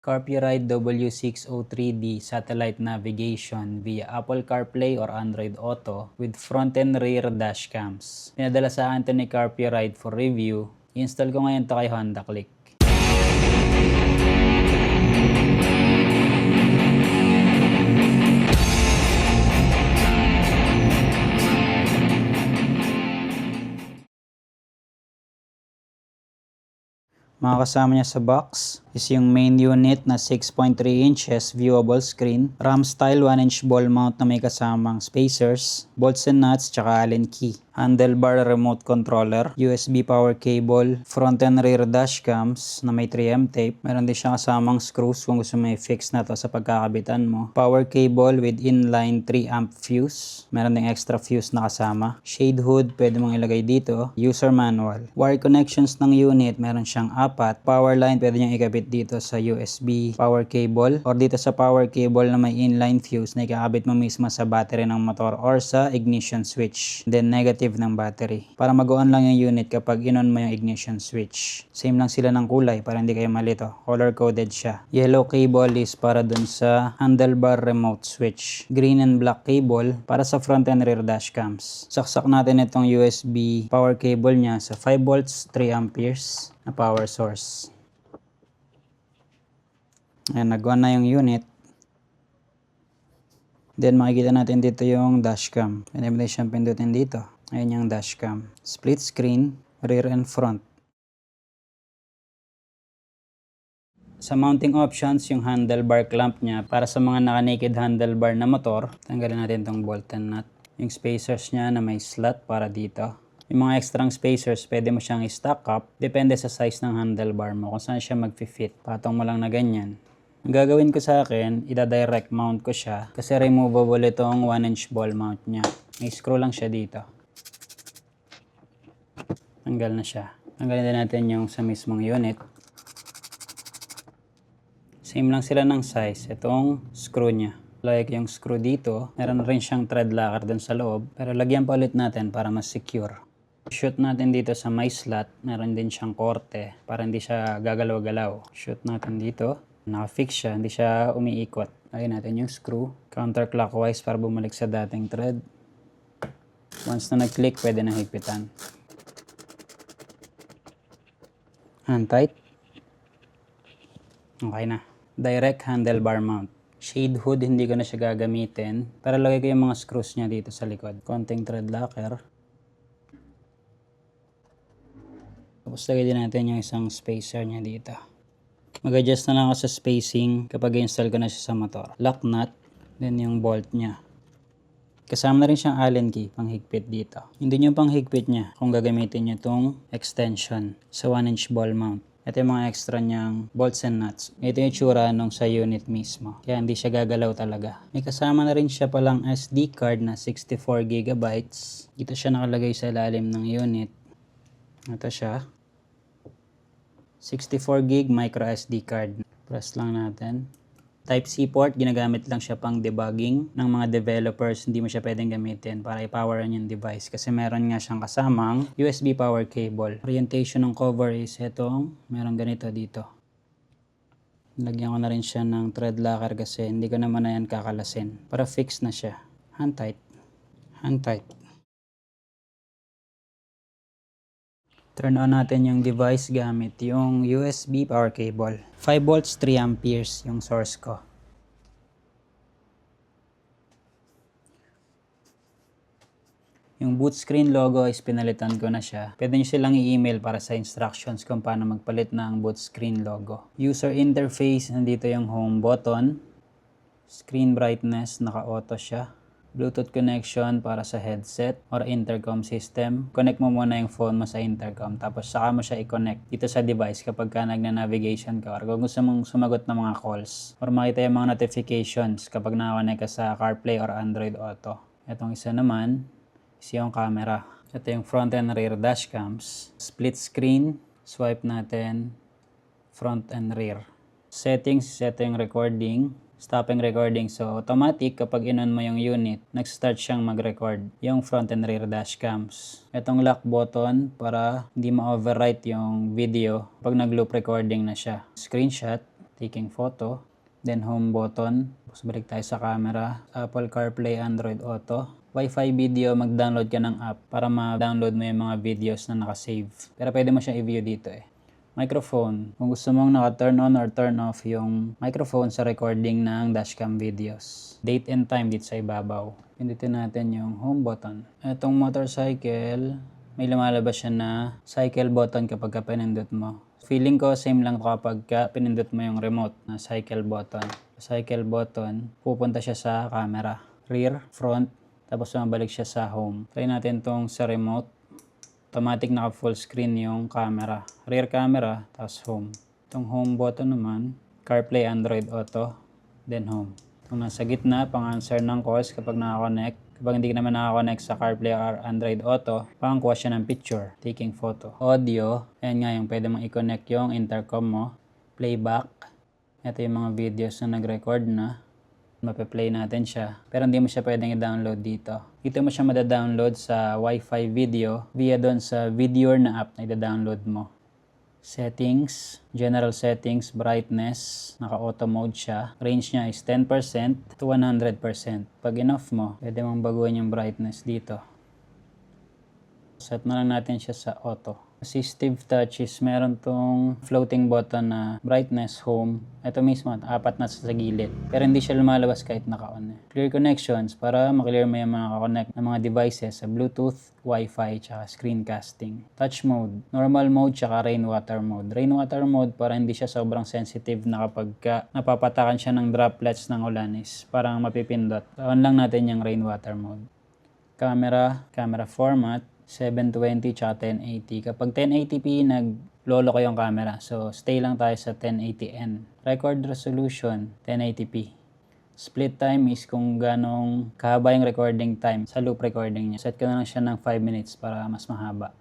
CarPuride W603D satellite navigation via Apple CarPlay or Android Auto with front and rear dash cams. Pinadala sa akin ito ni CarPuride for review. I-install ko ngayon ito kay Honda Click. Mga kasama niya sa box is yung main unit na 6.3 inches viewable screen, RAM style 1-inch ball mount na may kasamang spacers, bolts and nuts, tsaka Allen key, handlebar remote controller, USB power cable, front and rear dash cams na may 3M tape, meron din siyang kasamang screws kung gusto mo i-fix na to sa pagkakabitan mo, power cable with inline 3 amp fuse, meron ding extra fuse na kasama, shade hood pwede mong ilagay dito, user manual, wire connections ng unit meron siyang 4, power line pwede niyang ikabit dito sa USB power cable or dito sa power cable na may inline fuse na ikakabit mo mismo sa battery ng motor or sa ignition switch, then negative ng battery para mag-on lang yung unit kapag in-on mo yung ignition switch. Same lang sila ng kulay para hindi kayo malito, color coded siya. Yellow cable is para dun sa handlebar remote switch, green and black cable para sa front and rear dash cams. Saksak natin itong USB power cable niya sa 5 volts 3 amperes na power source. Ayan, nag-on na yung unit. Then makikita natin dito yung dashcam. Pwede mo siyang pindutin dito. Ayan yung dashcam. Split screen, rear and front. Sa mounting options, yung handlebar clamp niya para sa mga naka-naked handlebar na motor. Tanggalin natin tong bolt and nut. Yung spacers niya na may slot para dito. Yung mga extrang spacers, pwede mo siyang i-stack up. Depende sa size ng handlebar mo kung saan siya mag-fit. Patong mo lang na ganyan. Ang gagawin ko sa akin, ida-direct mount ko siya kasi removable itong 1-inch ball mount niya. May screw lang siya dito. Tanggal na siya. Tanggalin din natin yung sa mismong unit. Same lang sila ng size. Itong screw niya. Like yung screw dito, meron rin siyang thread locker dun sa loob. Pero lagyan pa ulit natin para mas secure. Shoot natin dito sa may slot. Meron din siyang korte para hindi siya gagalaw-galaw. Shoot natin dito. Naka-fix siya, hindi siya umiikot. Lagyan natin yung screw. Counterclockwise para bumalik sa dating thread. Once na nag-click, pwede na higpitan. Hand tight. Okay na. Direct handlebar mount. Shade hood, hindi ko na siya gagamitin. Para lagay ko yung mga screws niya dito sa likod. Konting thread locker. Tapos lagay din natin yung isang spacer niya dito. Mag-adjust na lang ako sa spacing kapag i-install ko na siya sa motor. Lock nut, then yung bolt niya. Kasama na rin siyang Allen key, panghigpit dito. Hindi nyo panghigpit niya kung gagamitin nyo itong extension sa 1-inch ball mount. Ito yung mga extra niyang bolts and nuts. Ito yung tsura nung sa unit mismo. Kaya hindi siya gagalaw talaga. May kasama na rin siya palang SD card na 64GB. Dito siya nakalagay sa ilalim ng unit. Ito siya. 64GB micro SD card. Press lang natin. Type-C port, ginagamit lang siya pang debugging ng mga developers. Hindi mo siya pwedeng gamitin para i-poweran yung device kasi meron nga siyang kasamang USB power cable. Orientation ng cover is itong meron ganito dito. Lagyan ko na rin siya ng thread locker kasi hindi ko naman na yan kakalasin. Para fix na siya. Hand tight. Hand tight. Turn on natin yung device gamit yung USB power cable. 5 volts 3 amperes yung source ko. Yung boot screen logo is pinalitan ko na siya. Pwede nyo silang i-email para sa instructions kung paano magpalit ng boot screen logo. User interface, nandito yung home button. Screen brightness, naka-auto siya. Bluetooth connection para sa headset or intercom system. Connect mo muna yung phone mo sa intercom tapos saka mo siya i-connect dito sa device kapag ka nagna-navigation ka or kung gusto mong sumagot ng mga calls or makita yung mga notifications kapag nakakonect ka sa CarPlay or Android Auto. Itong isa naman is yung camera. Ito yung front and rear dash cams. Split screen. Swipe natin front and rear. Settings, ito yung recording. Stopping recording. So, automatic kapag in-on mo yung unit, nag-start siyang mag-record yung front and rear dash cams. Itong lock button para hindi ma-overwrite yung video pag nag-loop recording na siya. Screenshot. Ito taking photo. Then home button. Tapos balik tayo sa camera. Apple CarPlay, Android Auto. Wi-Fi video, mag-download ka ng app para ma-download mo yung mga videos na nakasave. Pero pwede mo siyang i-view dito eh. Microphone. Kung gusto mong naka-turn on or turn off yung microphone sa recording ng dashcam videos. Date and time dito sa ibabaw. Pindutin natin yung home button. Itong motorcycle, may lumalabas siya na cycle button kapag pinindot mo. Feeling ko same lang kapag pinindot mo yung remote na cycle button. Cycle button, pupunta siya sa camera. Rear, front, tapos mabalik siya sa home. Try natin tong sa remote. Automatic naka full screen yung camera. Rear camera, tapos home. Itong home button naman, CarPlay, Android Auto, then home. Itong nasa gitna, pang-answer ng calls kapag nakakonect. Kapag hindi ka naman nakakonect sa CarPlay or Android Auto, pang-kuha siya ng picture, taking photo. Audio, ayan nga yung pwede mong i-connect yung intercom mo. Playback, ito yung mga videos na nag-record na. Mape-play natin siya. Pero hindi mo siya pwedeng i-download dito. Dito mo siya mada-download sa Wi-Fi video via doon sa Videor na app na i-download mo. Settings, general settings, brightness, naka-auto mode siya. Range niya is 10% to 100%. Pag in-off mo, pwede mong baguhin yung brightness dito. Set na lang natin siya sa auto. Assistive touches, meron tong floating button na brightness, home. Ito mismo, 4 na sa gilid. Pero hindi siya lumalabas kahit naka-on. Clear connections, para maklear mo yung mga kakonect na mga devices sa Bluetooth, Wi-Fi, tsaka screencasting. Touch mode, normal mode, tsaka rainwater mode. Rainwater mode para hindi siya sobrang sensitive na kapag napapatakan siya ng droplets ng ulan is parang mapipindot. On lang natin yung rainwater mode. Camera format, 720 tsaka 1080. Kapag 1080p, naglolo ko yung camera. So, stay lang tayo sa 1080n. Record resolution, 1080p. Split time is kung ganong kahaba yung recording time sa loop recording niya. Set ko na lang siya ng 5 minutes para mas mahaba.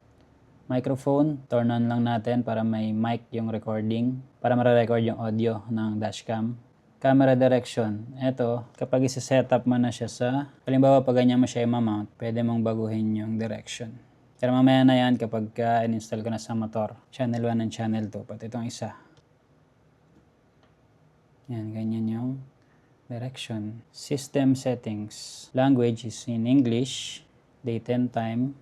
Microphone, turn on lang natin para may mic yung recording. Para ma-record yung audio ng dashcam. Camera direction. Ito, kapag isa-setup mo na siya sa, halimbawa pag ganyan mo siya i-mount, pwede mong baguhin yung direction. Pero mamaya na yan kapag in-install ko na sa motor. Channel 1 and channel 2. Pati itong isa. Yan, ganyan yung direction. System settings. Language is in English. Date and time.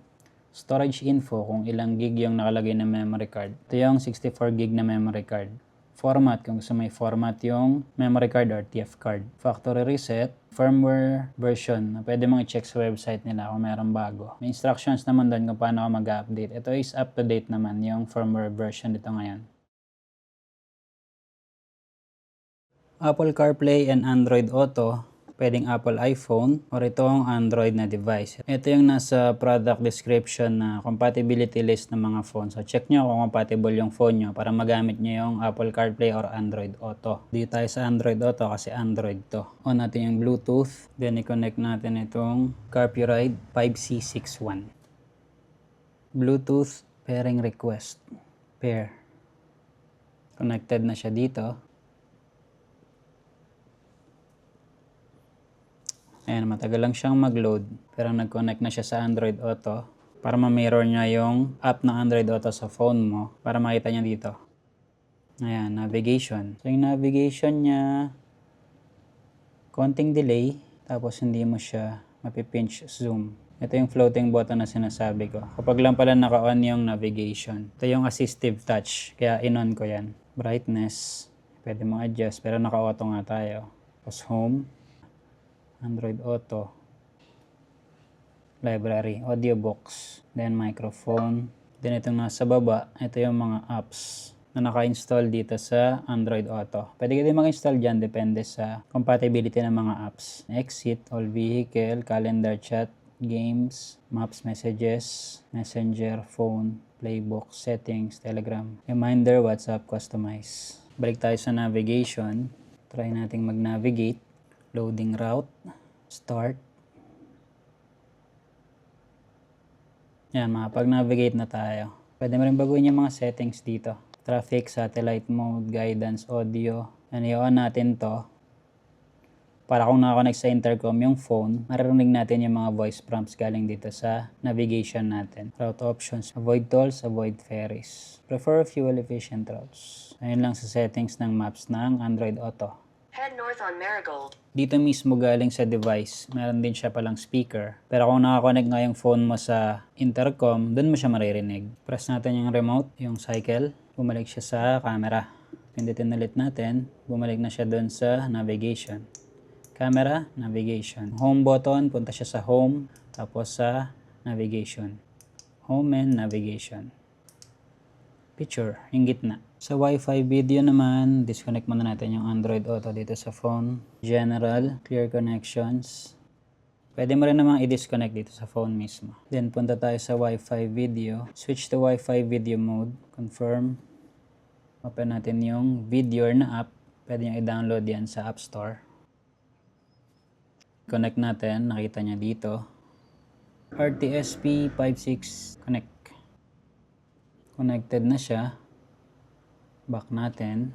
Storage info, kung ilang gig yung nakalagay na memory card. Ito yung 64 gig na memory card. Format, kung gusto may format yung memory card or TF card. Factory reset, firmware version. Pwede mong i-check sa website nila kung meron bago. May instructions naman doon kung paano ka mag-update. Ito is up-to-date naman yung firmware version dito ngayon. Apple CarPlay and Android Auto. Pwedeng Apple iPhone or itong Android na device. Ito yung nasa product description na compatibility list ng mga phone. So check nyo kung compatible yung phone nyo para magamit nyo yung Apple CarPlay or Android Auto. Dito tayo sa Android Auto kasi Android to. On natin yung Bluetooth. Then i-connect natin itong CarPuride 5C61. Bluetooth pairing request. Pair. Connected na siya dito. Ayan, matagal lang siyang mag-load. Pero nag-connect na siya sa Android Auto para ma-mirror niya yung app ng Android Auto sa phone mo para makita niya dito. Ayan, navigation. So yung navigation niya, konting delay, tapos hindi mo siya mapipinch zoom. Ito yung floating button na sinasabi ko. Kapag lang pala naka-on yung navigation. Ito yung assistive touch, kaya in-on ko yan. Brightness, pwede mo adjust, pero naka-auto nga tayo. Tapos home. Android Auto, library, audiobook, then microphone. Then itong nasa baba, ito yung mga apps na naka-install dito sa Android Auto. Pwede ka din mag-install dyan, depende sa compatibility ng mga apps. Exit, all vehicle, calendar chat, games, maps, messages, messenger, phone, playbook, settings, telegram, reminder, WhatsApp, customize. Balik tayo sa navigation. Try nating mag-navigate. Loading route, start. Yan, makapag-navigate na tayo. Pwede mo rin baguhin yung mga settings dito. Traffic, satellite mode, guidance, audio. Yan, i-on natin to. Para kung nakakonect sa intercom yung phone, maririnig natin yung mga voice prompts galing dito sa navigation natin. Route options, avoid tolls, avoid ferries. Prefer fuel efficient routes. Ayun lang sa settings ng maps ng Android Auto. Head north on Marigold. Dito mismo galing sa device, meron din siya palang speaker. Pero kung nakakonect nga yung phone mo sa intercom, dun mo siya maririnig. Press natin yung remote, yung cycle, bumalik siya sa camera. Pindutin ulit natin, bumalik na siya dun sa navigation. Camera, navigation. Home button, punta siya sa home, tapos sa navigation. Home and navigation. Picture, yung gitna. Sa Wi-Fi video naman, disconnect muna natin yung Android Auto dito sa phone. General, clear connections. Pwede mo rin namang i-disconnect dito sa phone mismo. Then punta tayo sa Wi-Fi video. Switch to Wi-Fi video mode. Confirm. Open natin yung video na app. Pwede nyo i-download yan sa App Store. Connect natin, nakita niya dito. RTSP56 connect. Connected na siya. Back natin.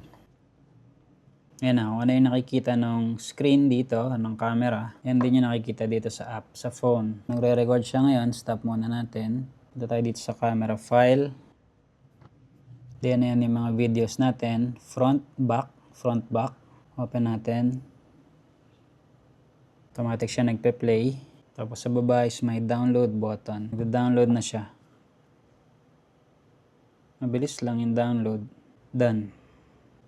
Ayan na, kung ano yung nakikita ng screen dito, ng camera, yan din yung nakikita dito sa app, sa phone. Nagre-record siya ngayon, stop muna natin. Punta tayo dito sa camera file. Then ayan yung mga videos natin. Front, back. Open natin. Automatic siya nagpe-play. Tapos sa baba is may download button. Nag-download na siya. Mabilis lang yung download. Done.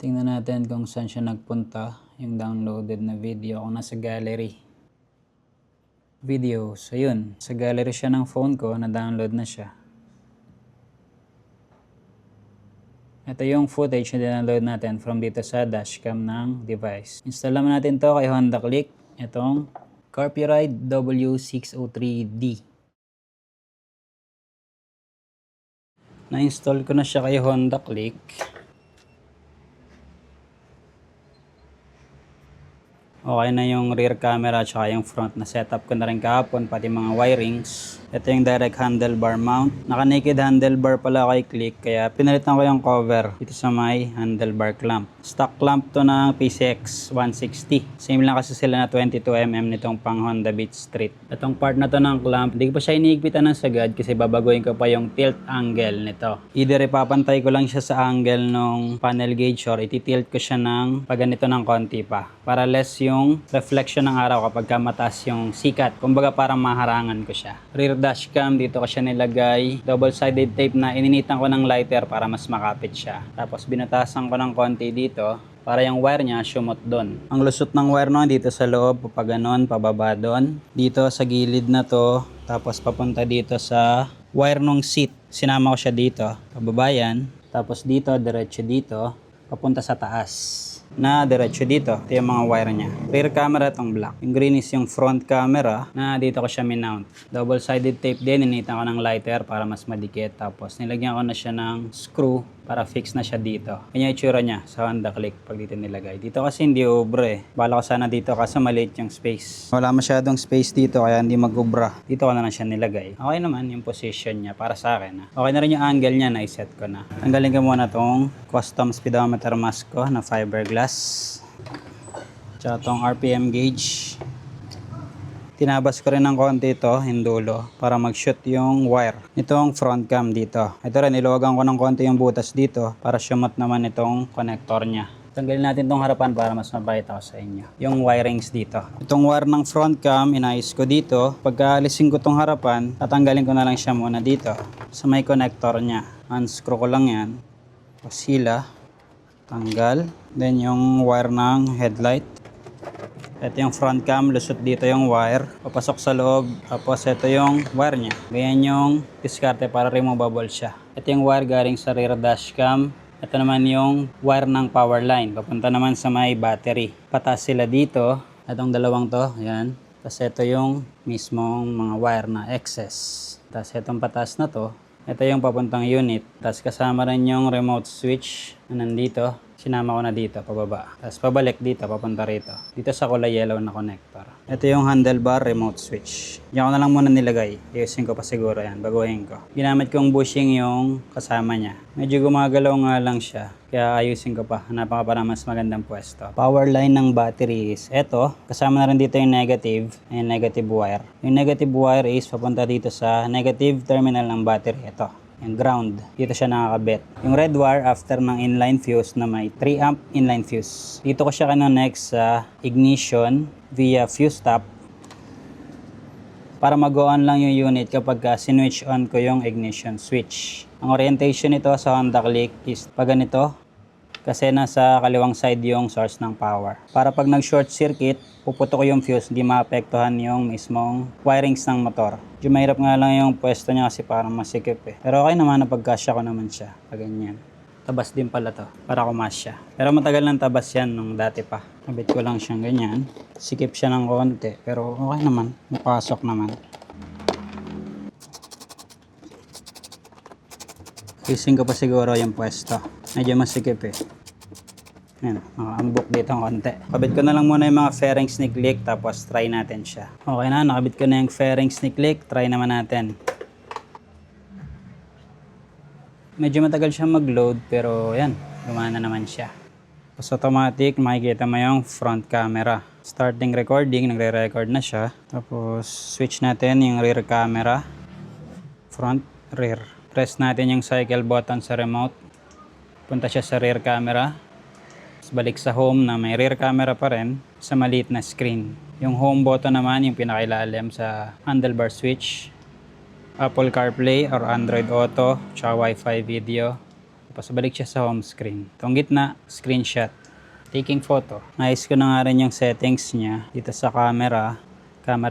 Tingnan natin kung saan siya nagpunta. Yung downloaded na video. Kung nasa gallery. Videos. Ayun. Sa gallery siya ng phone ko. Na-download na siya. Ito yung footage na download natin from dito sa dashcam ng device. Install naman natin to kay Honda Click. Itong Carpuride W603D. Na-install ko na siya kay Honda Click. Okay na yung rear camera at saka yung front na setup ko na rin kahapon, pati mga wirings. Ito yung direct handlebar mount. Naka-naked handlebar pala kay Click, kaya pinalitan ko yung cover dito sa may handlebar clamp. Stock clamp to ng PCX 160. Same lang kasi sila na 22mm nitong pang Honda Beat Street. Itong part na to ng clamp, hindi ko pa siya iniigpitan ng sagad kasi babaguhin ko pa yung tilt angle nito. Either ipapantay ko lang siya sa angle ng panel gauge or ititilt ko siya ng paganito ng konti pa. Para less yung reflection ng araw kapag mataas yung sikat. Kumbaga parang maharangan ko siya. Rear dashcam, dito ko siya nilagay. Double-sided tape na ininitan ko ng lighter para mas makapit siya. Tapos binatasan ko ng konti dito para yung wire niya sumot doon. Ang lusot ng wire no, dito sa loob, papaganon, pababa doon. Dito sa gilid na to, tapos papunta dito sa wire ng seat. Sinama ko siya dito, pababa yan. Tapos dito, diretso dito, papunta sa taas. Na diretso dito. Ito yung mga wire niya. Rear camera itong black. Yung green is yung front camera na dito ko siya minount. Double-sided tape din. Initan ko ng lighter para mas madikit. Tapos nilagyan ko na siya ng screw para fix na siya dito. Kanya itsura niya sa Honda Click pag dito nilagay. Dito kasi hindi ubre. Bala ko sana dito kasi maliit yung space. Wala masyadong space dito kaya hindi mag-ubra. Dito ko na lang siya nilagay. Okay naman yung position niya para sa akin. Okay na rin yung angle niya na iset ko na. Tanggalin ko muna tong custom speedometer mask ko na fiberglass. Tsaka tong RPM gauge. Tinabas ko rin ng konti ito, yung dulo, para mag-shoot yung wire. Itong front cam dito. Ito rin, iluwagan ko ng konti yung butas dito para sumot naman itong connector niya. Tanggalin natin itong harapan para mas mapakita ko sa inyo. Yung wirings dito. Itong wire ng front cam, inayos ko dito. Pagka-alisin ko itong harapan, tatanggalin ko na lang siya muna dito. Sa may connector niya. Unscrew ko lang yan. Sila. Tanggal. Then yung wire ng headlight. Ito yung front cam, lusot dito yung wire, papasok sa loob, tapos ito yung wire niya. Ganyan yung diskarte para removable siya. Ito yung wire galing sa rear dashcam. Ito naman yung wire ng power line, papunta naman sa may battery. Patas sila dito, itong dalawang to, yan. Tapos ito yung mismong mga wire na excess. Tapos itong patas na to, ito yung papuntang unit. Tapos kasama rin yung remote switch na nandito. Sinama ko na dito, pababa. Tapos pabalik dito, papunta rito. Dito sa kulay yellow na connector. Ito yung handlebar remote switch. Diyan ko na lang muna nilagay. Iusin ko pa siguro yan, baguhin ko. Ginamit kong bushing yung kasama niya. Medyo gumagalaw nga lang siya. Kaya ayusin ko pa. Hanapan ko pa na mas magandang pwesto. Power line ng battery is eto. Kasama na rin dito yung negative. Yung negative wire. Yung negative wire is papunta dito sa negative terminal ng battery. Ito. Yung ground. Dito siya nakakabit. Yung red wire after ng inline fuse na may 3 amp inline fuse. Dito ko siya connect sa ignition via fuse tap para mag-on lang yung unit kapag sinwitch on ko yung ignition switch. Ang orientation nito sa Honda Click is pag ganito kasi nasa kaliwang side yung source ng power. Para pag nag-short circuit, puputok ko yung fuse, hindi maapektuhan yung mismong wirings ng motor. Medyo mahirap nga lang yung pwesto niya kasi parang masikip eh. Pero okay naman na pagkasya ko naman siya. Pag ganyan. Tabas din pala to para kumasya. Pero matagal ng tabas yan nung dati pa. Kabit ko lang siyang ganyan. Sikip siya ng konti pero okay naman. Mapasok naman. Ising ko pa siguro yung pwesto. Medyo masikip eh. Ayan, makaambok dito ng konti. Kabit ko na lang muna yung mga fairings ni Click tapos try natin siya. Okay na, nakabit ko na yung fairings ni Click. Try naman natin. Medyo matagal siya mag-load pero yan, gumana naman siya. Tapos automatic, makikita mo yung front camera. Starting recording, nagre-record na siya. Tapos switch natin yung rear camera. Front, rear. Press natin yung cycle button sa remote. Punta siya sa rear camera. Tapos balik sa home na may rear camera pa rin sa maliit na screen. Yung home button naman yung pinakailalim sa handlebar switch. Apple CarPlay or Android Auto, tsaka Wi-Fi video. Tapos balik siya sa home screen. Itong gitna, screenshot. Taking photo. Naayos ko na nga rin yung settings niya dito sa camera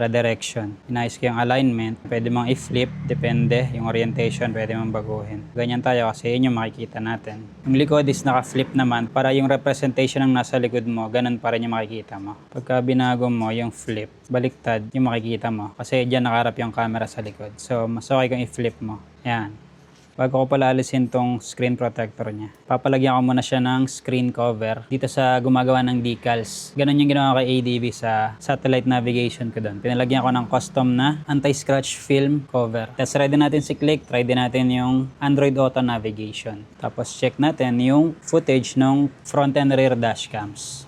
direction. Inayos ko yung alignment. Pwede mong i-flip, depende. Yung orientation, pwede mong baguhin. Ganyan tayo kasi yun yung makikita natin. Yung likod is naka-flip naman para yung representation ng nasa likod mo, ganun pa rin yung makikita mo. Pagka binago mo yung flip, baliktad yung makikita mo. Kasi dyan nakaharap yung camera sa likod. So, mas okay kung i-flip mo. Yan. Bago ko pala alisin tong screen protector niya, papalagyan ko muna siya ng screen cover dito sa gumagawa ng decals. Ganun yung ginawa kay ADV sa satellite navigation ko doon. Pinalagyan ko ng custom na anti-scratch film cover. Tapos ready natin si Click, try din natin yung Android Auto navigation. Tapos check natin yung footage ng front and rear dash cams.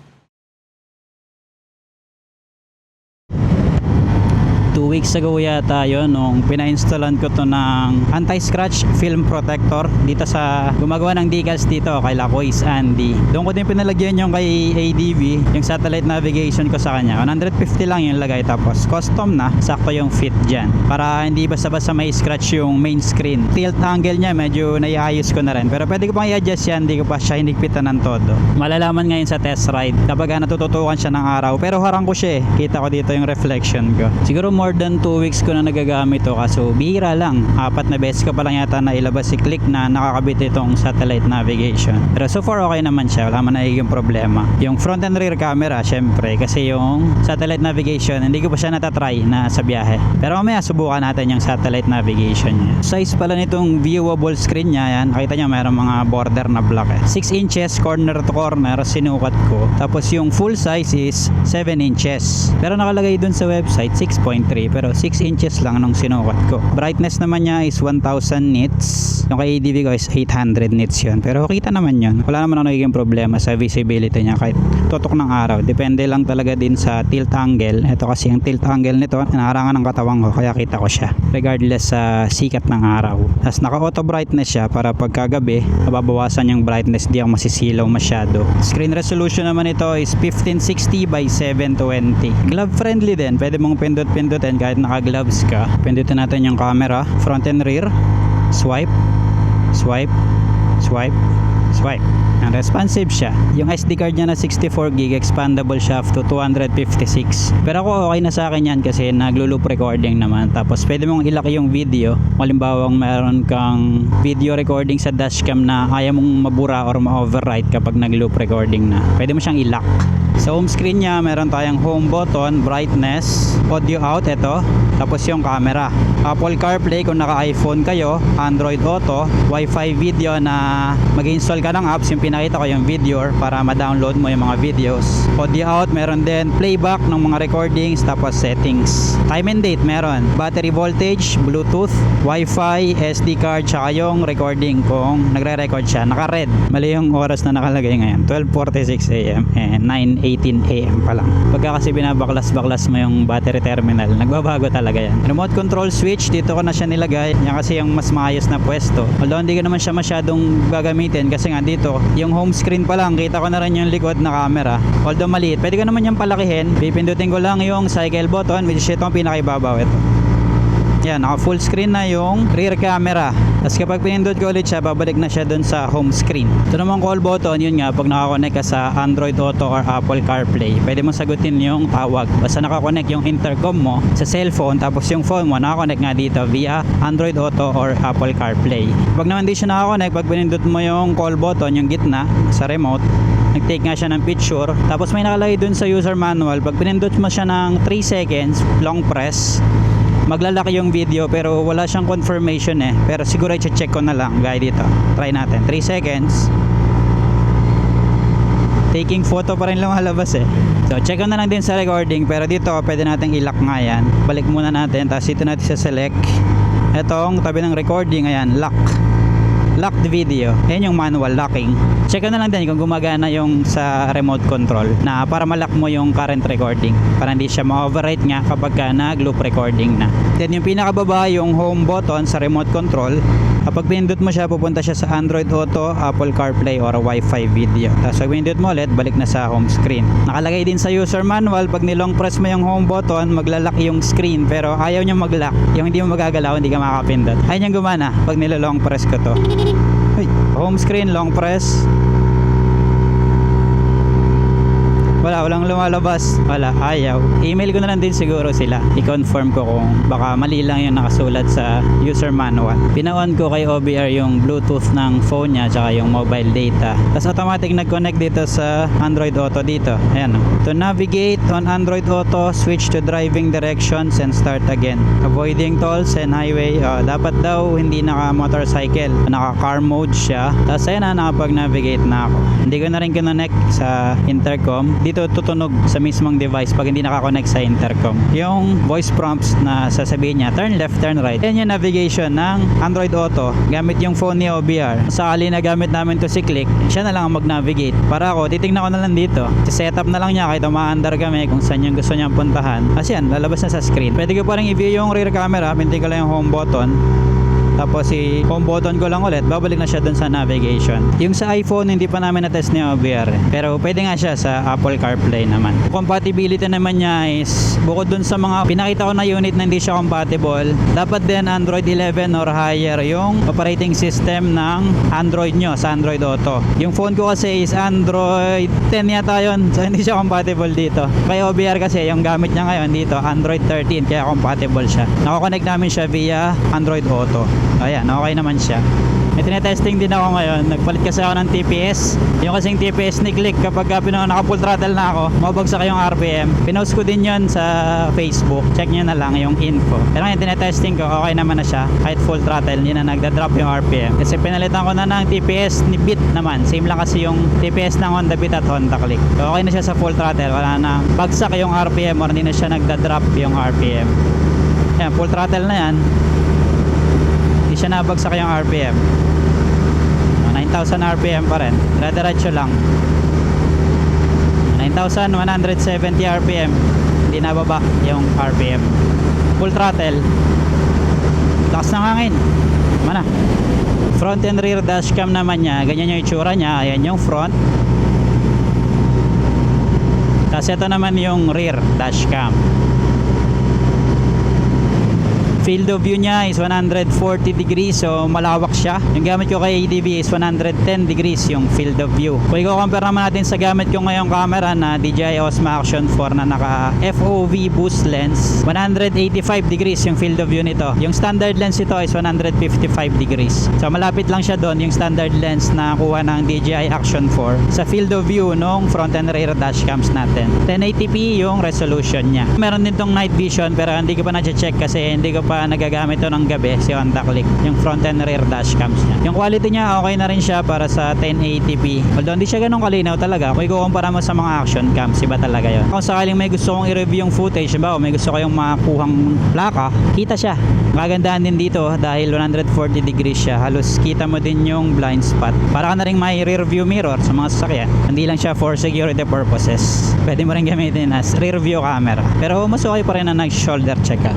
2 weeks ago yata yun nung pina-installan ko to ng anti-scratch film protector dito sa gumagawa ng decals dito kay Lacois Andy. Doon ko din pinalagyan yung kay ADV, yung satellite navigation ko sa kanya. 150 lang yung lagay tapos custom na, sakto yung fit dyan. Para hindi basta-basta may scratch yung main screen. Tilt angle niya medyo naiayos ko na rin. Pero pwede ko pang i-adjust yan, hindi ko pa siya hinigpitan ng todo. Malalaman ngayon sa test ride kapag natututukan siya ng araw. Pero harang ko siya eh. Kita ko dito yung reflection ko. Siguro more than 2 weeks ko na nagagamit to kaso bihira lang. 4 na beses ko pa lang yata na ilabas si Click na nakakabit itong satellite navigation. Pero so far okay naman siya. Wala man nagiging problema. Yung front and rear camera syempre kasi yung satellite navigation hindi ko pa siya natatry na sa biyahe. Pero mamaya subukan natin yung satellite navigation niya. Size pala nitong viewable screen niya yan. Nakita nyo mayroong mga border na black eh. 6 inches corner to corner sinukat ko. Tapos yung full size is 7 inches. Pero nakalagay dun sa website 6.3 pero 6 inches lang nung sinukat ko. Brightness naman niya is 1000 nits. Yung kay ADV ko is 800 nits yun. Pero kita naman yun. Wala naman ako nagiging problema sa visibility niya kahit tutok ng araw. Depende lang talaga din sa tilt angle. Ito kasi yung tilt angle nito, naharangan ng katawan ko kaya kita ko siya. Regardless sa sikat ng araw. Tapos naka-auto brightness siya para pagkagabi, mababawasan yung brightness, di ako masisilaw masyado. Screen resolution naman ito is 1560 by 720. Glove friendly din. Pwede mong pindot-pindutin kahit naka-gloves ka. Pindutin natin yung camera, front and rear. Swipe, swipe, swipe, swipe. Ang responsive siya. Yung SD card niya na 64GB, expandable siya up to 256. Pero ako okay na sa akin yan kasi naglo-loop recording naman. Tapos pwede mong ilak yung video. Halimbawa meron kang video recording sa dashcam na ayaw mong mabura or ma-overwrite kapag nag-loop recording na. Pwede mo siyang ilak. Sa home screen niya, meron tayong home button, brightness, audio out, ito. Tapos yung camera. Apple CarPlay kung naka-iPhone kayo, Android Auto, Wi-Fi video na mag-install ka ng apps, yung pinakita ko yung video para ma-download mo yung mga videos. Audio out, meron din playback ng mga recordings, tapos settings. Time and date meron. Battery voltage, Bluetooth, Wi-Fi, SD card, tsaka yung recording kung nagre-record siya. Naka-red. Mali yung oras na nakalagay ngayon. 12:46 AM and 9:18 AM pa lang. Pagka kasi binabaklas-baklas mo yung battery terminal, nagbabago talaga yan. Remote control switch, dito ko na siya nilagay. Yan kasi yung mas maayos na pwesto. Although hindi ko naman siya masyadong gagamitin kasi nga dito, yung home screen pa lang, kita ko na rin yung likod na camera. Although maliit, pwede ko naman yung palakihin. Pipindutin ko lang yung cycle button, which is itong pinakaibabaw ito. Yan, naka full screen na yung rear camera. Tapos kapag pinindot ko ulit siya, babalik na siya dun sa home screen. Ito naman call button, yun nga, pag nakakonect ka sa Android Auto or Apple CarPlay, pwede mo sagutin yung tawag. Basta nakakonect yung intercom mo sa cellphone, tapos yung phone mo nakakonect nga dito via Android Auto or Apple CarPlay. Pag naman di siya nakakonect, pag pinindot mo yung call button, yung gitna sa remote, nag-take nga siya ng picture. Tapos may nakalagay dun sa user manual, pag pinindot mo siya ng 3 seconds, long press, maglalaki yung video pero wala siyang confirmation pero siguro i-check ko na lang gaya dito. Try natin 3 seconds, taking photo pa rin lumalabas so check ko na lang din sa recording, pero dito pwede natin i-lock nga yan. Balik muna natin, tapos dito natin sa select etong tabi ng recording, ayan, locked video. Yan yung manual locking. Check na lang din kung gumagana yung sa remote control na para malock mo yung current recording, para hindi siya ma-overwrite nga kapag ka nag-loop recording na. Then yung pinakababa, yung home button sa remote control, kapag pinindot mo siya, pupunta siya sa Android Auto, Apple CarPlay or Wi-Fi video. Tapos pag pinindot mo ulit, balik na sa home screen. Nakalagay din sa user manual, pag nilong press mo yung home button, maglalak yung screen, pero ayaw niya mag-lock. Yung hindi mo magagalaw, hindi ka makakapindot. Ayun yung gumana pag nilolong press ko to. Uy, home screen, long press. Walang lumalabas. Wala, ayaw. Email ko na lang din siguro sila. I-confirm ko kung baka mali lang yung nakasulat sa user manual. Pina-on ko kay OBR yung Bluetooth ng phone niya tsaka yung mobile data. Tapos automatic nag-connect dito sa Android Auto dito. Ayan. To navigate on Android Auto, switch to driving directions and start again. Avoiding tolls and highway. Dapat daw hindi naka-motorcycle. Naka-car mode siya. Tapos ayan na, nakapag-navigate na ako. Hindi ko na rin kinonect sa intercom. Dito tutunog sa mismong device pag hindi nakakonect sa intercom. Yung voice prompts na sasabihin niya, turn left, turn right. Yan yung navigation ng Android Auto gamit yung phone ni OBR. Sakali na gamit namin to si Click, siya na lang ang mag-navigate. Para ako, titignan ko na lang dito. Setup na lang niya kahit umaandar kami kung saan yung gusto niyang puntahan. Kasi yan, lalabas na sa screen. Pwede ko pa rin i-view yung rear camera, pinti ko lang yung home button. Tapos si home button ko lang ulit, babalik na siya dun sa navigation. Yung sa iPhone, hindi pa namin na-test ni OBR. Pero pwede nga siya sa Apple CarPlay naman. Compatibility naman niya is, bukod dun sa mga pinakita ko na unit na hindi siya compatible, dapat din Android 11 or higher yung operating system ng Android nyo sa Android Auto. Yung phone ko kasi is Android 10 yata yun, so hindi siya compatible dito. Kay OBR kasi, yung gamit niya ngayon dito, Android 13, kaya compatible siya. Nakakonect namin siya via Android Auto. Ayan, okay naman siya. May tinetesting din ako ngayon. Nagpalit kasi ako ng TPS. Yung kasing TPS ni Click, kapag naka full throttle na ako, mabagsak yung RPM. Pinost ko din yun sa Facebook. Check nyo na lang yung info. Pero yung tinetesting ko, okay naman na siya. Kahit full throttle, hindi na nagda-drop yung RPM. Kasi pinalitan ko na ng TPS ni Beat naman. Same lang kasi yung TPS ng Honda Beat at Honda Click. So, okay na siya sa full throttle. Wala na bagsak yung RPM or hindi na siya nagda-drop yung RPM. Ayan, full throttle na yan. Hindi siya nabagsak yung RPM. 9,000 RPM pa rin. Diretso lang. 9,170 RPM. Hindi nababa yung RPM. Full throttle. Lakas ng hangin. Mana? Front and rear dashcam naman niya. Ganyan yung itsura niya. Ayan yung front. Tapos ito naman yung rear dashcam. Field of view niya is 140 degrees, so malawak siya. Yung gamit ko kay ADV is 110 degrees yung field of view. Kung i-compare naman natin sa gamit ko ngayong camera na DJI Osmo Action 4 na naka FOV boost lens, 185 degrees yung field of view nito. Yung standard lens ito is 155 degrees. So malapit lang siya doon yung standard lens na kuha ng DJI Action 4 sa field of view nung front and rear dashcams natin. 1080p yung resolution niya. Meron din tong night vision pero hindi ko pa na-check kasi hindi ko pa pa nagagamit to ng gabi si Honda Click, yung front and rear dash cams niya. Yung quality niya okay na rin siya para sa 1080p. Although hindi siya ganun kalinaw talaga. Kung ikukumpara mo sa mga action cams, iba talaga yun. Kung sakaling may gusto kong i-review yung footage, ba, may gusto kayong makuhang plaka, kita siya. Kagandahan din dito dahil 140 degrees siya. Halos kita mo din yung blind spot. Para ka na rin may rear view mirror sa mga sasakyan. Hindi lang siya for security purposes. Pwede mo rin gamitin as rear view camera. Pero mas okay pa rin na nag-shoulder check ka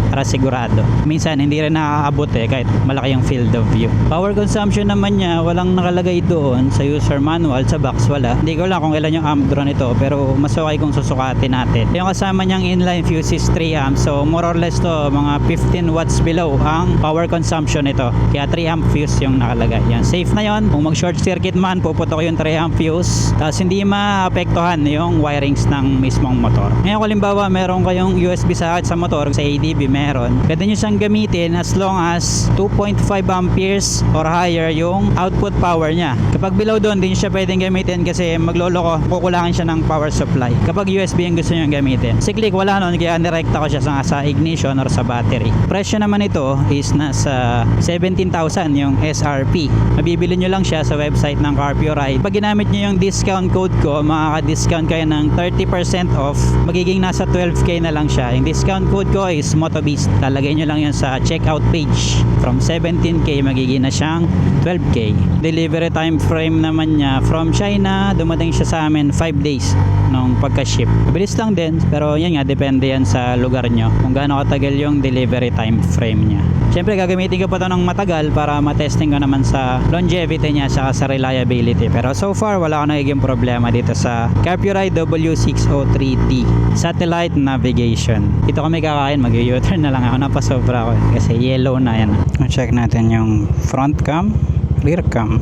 para sigurado. Minsan hindi rin nakakaabot kahit malaki yung field of view. Power consumption naman niya walang nakalagay doon sa user manual, sa box wala. Hindi ko lang kung ilan yung amp draw nito pero mas okay kung susukatin natin. Yung kasama niyang inline fuse is 3 amps, so more or less to mga 15 watts below ang power consumption nito. Kaya 3 amp fuse yung nakalagay. Yan, safe na yon. Kung mag short circuit man, puputok yung 3 amp fuse. Tapos hindi maapektuhan yung wirings ng mismong motor. Ngayon kung halimbawa meron kayong USB socket sa motor, sa ADB meron, pwede nyo siyang gamitin as long as 2.5 amperes or higher yung output power niya. Kapag below doon, din siya pwedeng gamitin kasi magloloko, kukulangin siya ng power supply. Kapag USB yung gusto nyo gamitin. Si Click wala nun, kaya nirekta ko siya sa ignition or sa battery. Presyo naman ito is nasa 17,000 yung SRP. Mabibili nyo lang siya sa website ng CarPuride. Pag ginamit nyo yung discount code ko, makaka-discount kayo ng 30% off. Magiging nasa 12k na lang siya. Yung discount code ko is MotoBeast. Lalagay nyo lang yan sa checkout page. From 17k magiging na siyang 12k. Delivery time frame naman niya from China, dumating siya sa amin 5 days nung pagka-ship. Mabilis lang din, pero yan nga, depende yan sa lugar nyo kung gaano katagal yung delivery time frame niya. Siyempre gagamitin ko pa ito ng matagal para matesting ko naman sa longevity niya saka sa reliability. Pero so far wala akong nagiging problema dito sa CarPuride W603D satellite navigation. Dito kami kakain, mag-u-turn na lang ako, napasobra ako kasi yellow na yan. Check natin yung front cam, rear cam.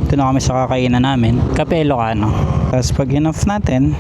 Ito na kami sa kakainan namin, Cafe Ilocano. Tapos pag in-off natin,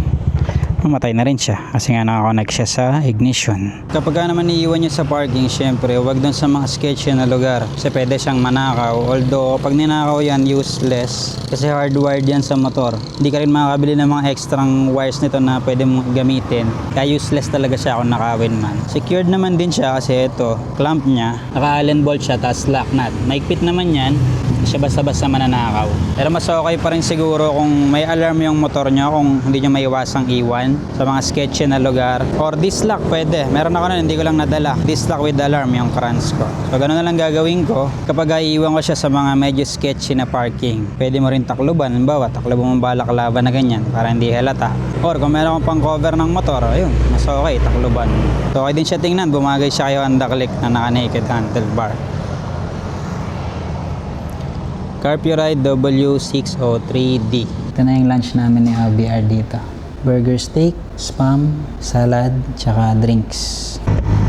mamatay na rin siya kasi nga nakakonect siya sa ignition. Kapag ka naman iiwan nyo sa parking, syempre wag dun sa mga sketchy na lugar kasi pwede siyang manakaw. Although pag ninakaw yan, useless kasi hardwired yan sa motor. Hindi ka rin makakabili ng mga extrang wires nito na pwede mong gamitin. Kaya useless talaga siya kung nakawin man. Secured naman din siya kasi ito, clamp niya, naka Allen bolt siya, tapos lock nut. Maigpit naman yan, siya basta-basta mananakaw. Pero mas okay pa rin siguro kung may alarm yung motor nyo, kung hindi nyo maiwasang iwan sa mga sketchy na lugar. Or disc lock pwede. Meron ako na, hindi ko lang nadala. Disc lock with alarm yung crans ko. So ganoon na lang gagawin ko kapag iiwan ko siya sa mga medyo sketchy na parking. Pwede mo rin takluban. Halimbawa, takluban mo balaklava na ganyan para hindi halata. Or kung meron kang pang cover ng motor, ayun, mas okay, takluban. So okay din siya tingnan. Bumagay siya kayo Honda Click na naka-naked handlebar. CarPuride W603D. Ito na yung lunch namin ni LBR dito. Burger steak, spam, salad, tsaka drinks.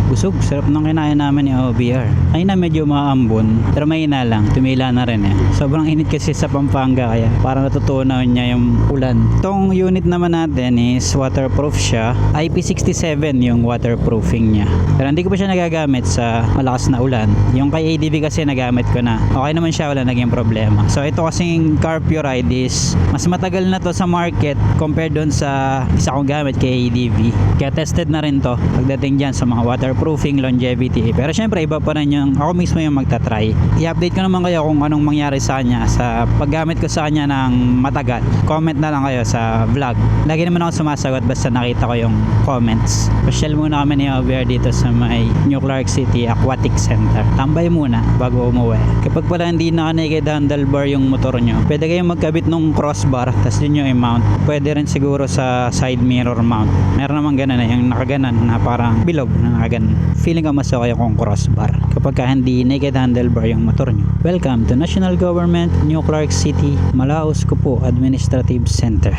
Busog, sarap ng kinain namin ni OBR. Ay na medyo maambon, pero mahina lang, tumila na rin Sobrang init kasi sa Pampanga kaya parang natutunaw niya yung ulan. Itong unit naman natin is waterproof siya. IP67 yung waterproofing niya. Pero hindi ko pa siya nagagamit sa malakas na ulan. Yung kay ADB kasi nagamit ko na. Okay naman siya, wala naging problema. So ito kasing CarPuride is mas matagal na to sa market compared doon sa isa kong gamit kay ADB. Kaya tested na rin to pagdating dyan sa mga waterproofing, longevity. Pero syempre iba pa rin yung ako mismo yung magta-try. I-update ko naman kayo kung anong mangyari sa kanya sa paggamit ko sa kanya ng matagal. Comment na lang kayo sa vlog. Lagi naman ako sumasagot basta nakita ko yung comments. Pasyal muna kami ni OBR dito sa may New Clark City Aquatic Center. Tambay muna bago umuwi. Kapag pala hindi naka-naked handlebar yung motor nyo, pwede kayong magkabit ng crossbar tapos yun yung i-mount. Pwede rin siguro sa side mirror mount. Meron naman ganun yung nakaganan na parang bilog na nakaganan. Feeling ko mas okay kung crossbar kapag ka hindi naked handlebar yung motor nyo. Welcome to National Government New Clark City Malaus Kupo Administrative Center.